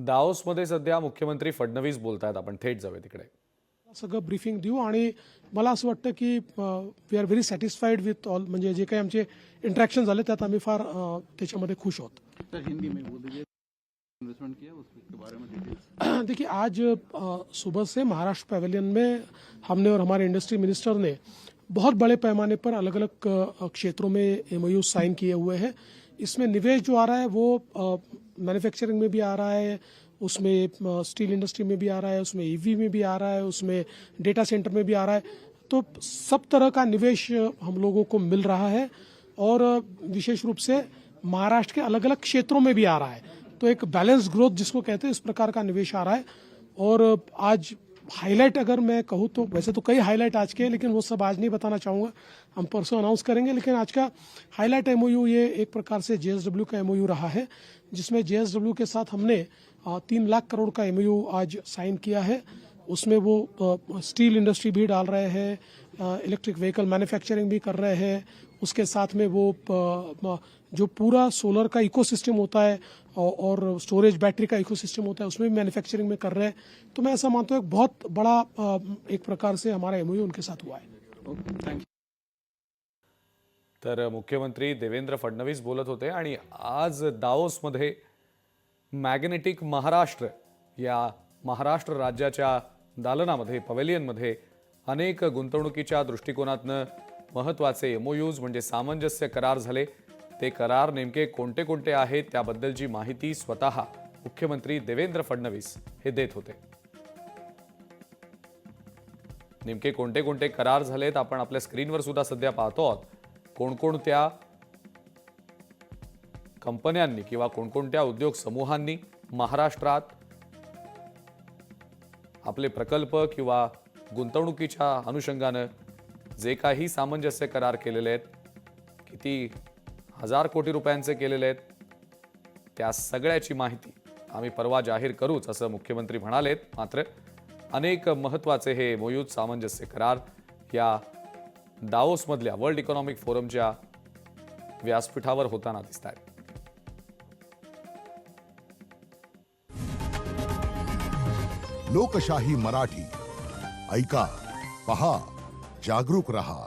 दाओसमध्ये सध्या मुख्यमंत्री फडणवीस बोलतायत. आपण थेट जाऊया तिकडे. सगळं ब्रीफिंग देऊ आणि मला असं वाटतं की we are very satisfied with all, म्हणजे जे काही आमचे इंटरॅक्शन झाले त्यात आम्ही फार त्याच्यामध्ये खुश आहोत. सर हिंदी में बोल दीजिए, इन्वेस्टमेंट किया उसके बारे में डिटेल्स। देखिए, आज सुबह से महाराष्ट्र पवेलियन में हमने और हमारे इंडस्ट्री मिनिस्टर ने बहुत बड़े पैमाने पर अलग अलग क्षेत्रों में एमओयू साइन किए हुए हैं. इसमें निवेश जो आ रहा है वो मैन्युफैक्चरिंग में भी आ रहा है, उसमें स्टील इंडस्ट्री में भी आ रहा है, उसमें ईवी में भी आ रहा है, उसमें डेटा सेंटर में भी आ रहा है. तो सब तरह का निवेश हम लोगों को मिल रहा है और विशेष रूप से महाराष्ट्र के अलग अलग क्षेत्रों में भी आ रहा है. तो एक बैलेंस ग्रोथ जिसको कहते हैं, इस प्रकार का निवेश आ रहा है. और आज हाईलाइट अगर मैं कहूँ तो वैसे तो कई हाईलाइट आज के हैं, लेकिन वो सब आज नहीं बताना चाहूँगा, हम परसों अनाउंस करेंगे. लेकिन आज का हाईलाइट एमओयू ये एक प्रकार से जेएसडब्ल्यू का एमओयू रहा है, जिसमें जेएसडब्ल्यू के साथ हमने 3 लाख करोड़ का एमओयू आज साइन किया है. उसमें वो स्टील इंडस्ट्री भी डाल रहे हैं, इलेक्ट्रिक व्हीकल मैन्युफैक्चरिंग भी कर रहे हैं, उसके साथ में वो जो पूरा सोलर का इकोसिस्टम होता है और स्टोरेज बैटरी का इकोसिस्टम होता है उसमें भी मैन्युफैक्चरिंग में कर रहे हैं. तो मैं ऐसा मानता हूँ एक बहुत बड़ा एक प्रकार से हमारा एमओयू उनके साथ हुआ है. Okay, thank you. तर मुख्यमंत्री देवेंद्र फडणवीस बोलत होते आणि आज दाओसमध्ये मॅग्नेटिक महाराष्ट्र या महाराष्ट्र राज्याच्या दालनामध्ये पवेलियनमध्ये अनेक गुंतवणुकीच्या दृष्टिकोनातनं महत्त्वाचे एमओयूज म्हणजे सामंजस्य करार झाले. ते करार नेमके कोणते कोणते आहेत त्याबद्दलची माहिती स्वतः मुख्यमंत्री देवेंद्र फडणवीस हे देत होते. नेमके कोणते कोणते करार झालेत आपण आपल्या स्क्रीनवर सुद्धा सध्या पाहतो आहोत. कोणकोणत्या कंपन्यांनी किंवा कोणकोणत्या उद्योग समूहांनी महाराष्ट्रात आपले प्रकल्प किंवा गुंतवणुकीच्या अनुषंगाने जे काही सामंजस्य करार केलेले आहेत, किती हजार कोटी रुपयांचे केलेले आहेत, त्या सगळ्याची माहिती आम्ही परवा जाहीर करूच असं मुख्यमंत्री म्हणालेत. मात्र अनेक महत्त्वाचे हे एमओयू सामंजस्य करार या दाओसमधल्या वर्ल्ड इकॉनॉमिक फोरमच्या व्यासपीठावर होताना दिसत आहेत. लोकशाही मराठी ऐका, पहा, जागरूक रहा.